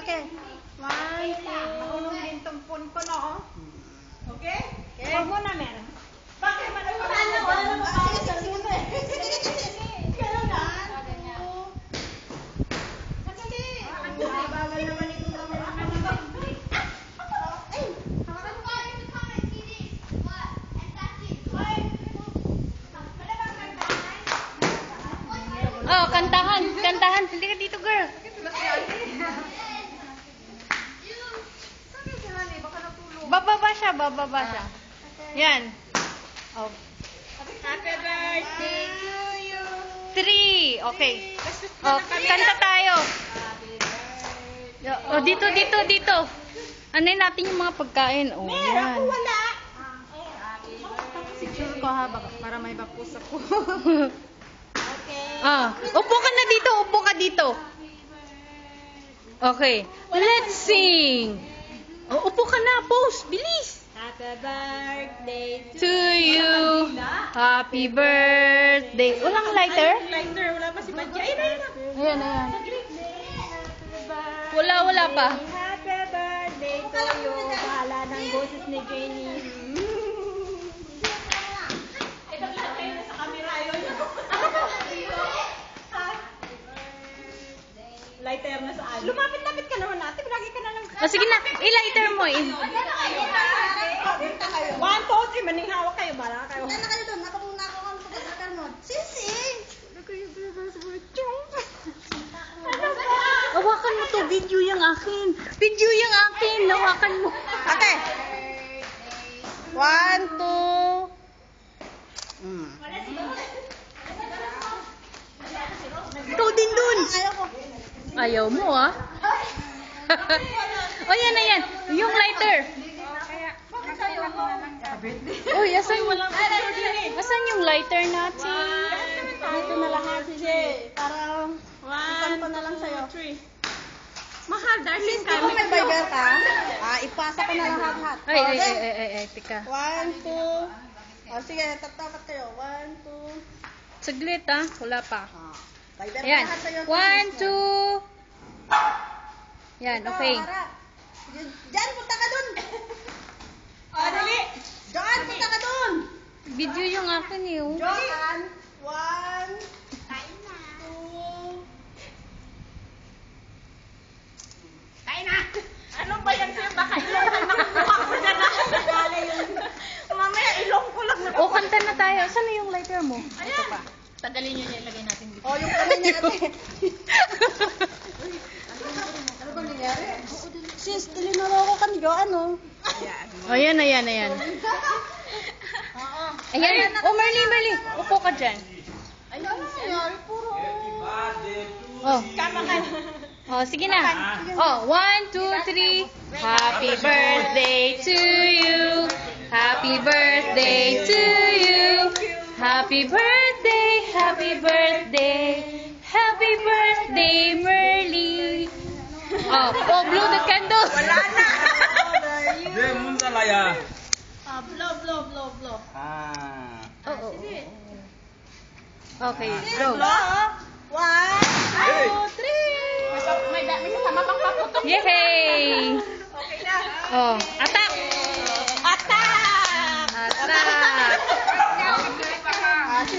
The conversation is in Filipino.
Okay. 1, 2. Marunong din tumpon ko, no? Okay? Okay. Huwag mo na, Mer. Bakit? Wala na makakaya sa lupa eh. Kaya na. Madali. Bagal naman ito naman. Oh, kantahan. Kantahan. Hindi ka dito, girl. Bababa siya, bababa siya. Yan. Oh. Happy birthday to you. 3. Okay. Oh, kanta tayo. Oh, dito, dito, dito. Anuin natin yung mga pagkain. Oh, yan. Wala. Picture ko ha, baka para may bapos ako. Ah, upo ka na dito, upo ka dito. Okay. Let's sing. Oh, upo ka na, pose, bilis. Happy birthday To you. Happy birthday. Walang lighter? Lighter, wala pa si Badya. Ayun. Ayan, ayan. Wala, wala pa. Happy birthday to you. Bahala ng boses ni Jenny. Ito lang kayo sa camera yun. Lighter na saan? Lumapit-lapit ka naman natin. Lagi ka na lang. Oh, sige na, i-lighter mo. 1, 2, 3. Maning hawak kayo. Bara kayo. Ano kayo doon? Ako muna ako kung pagkakar mo. Sisi! Hawakan mo to, video yung akin. Video yung akin, hawakan mo. Ate! 1, 2. Ikaw din dun. Ayoko. Ayaw mo, ah. O, yan na yan. Yung lighter. Uy, asan yung lighter natin? Dito na lahat, sige. Para 1, ko na lang sa'yo. 3. Mahal, darling Di ba may Viber ka? Ipasa ko na lahat. Ay, tika. 1, 2. Sige, tatapat kayo. 1, 2. Saglit, ah. Wala pa. Viber ka Ayan. lahat sa'yo. 1, 2. Yan, okay. Diyan, punta ka dun. Dali. Diyan, punta ka dun. Video yung akin, eh. Oh. Diyan. 1, 2. Kain na. Ano ba yan sa'yo? Baka ilong kayo nakukuha ko dyan na. Dali yun. Mamaya ilong ko lang. O, kanta na tayo. Saan na yung lighter mo? Ito pa. Tagalin nyo niya, ilagay natin dito. Yung kamay niya natin. Ano ba nangyari? Sis, tilinaro ko kanyo, ano? O, yan, ayan, ayan. Ayan. O, Marley. Upo ka dyan. Ano nangyari? Puro. Oh. Oh, sige na. Oh, 1, 2, 3. Happy birthday to you. Happy birthday to you. Happy birthday, happy birthday. Happy birthday, Merly. Oh, blow the candles. Wala na. Hindi, munta la ya. Blow. Oh. Okay, blow. 1, 2, 3. May kasama pang paputok. Yay! Okay na. Oh, attack! Attack! Attack!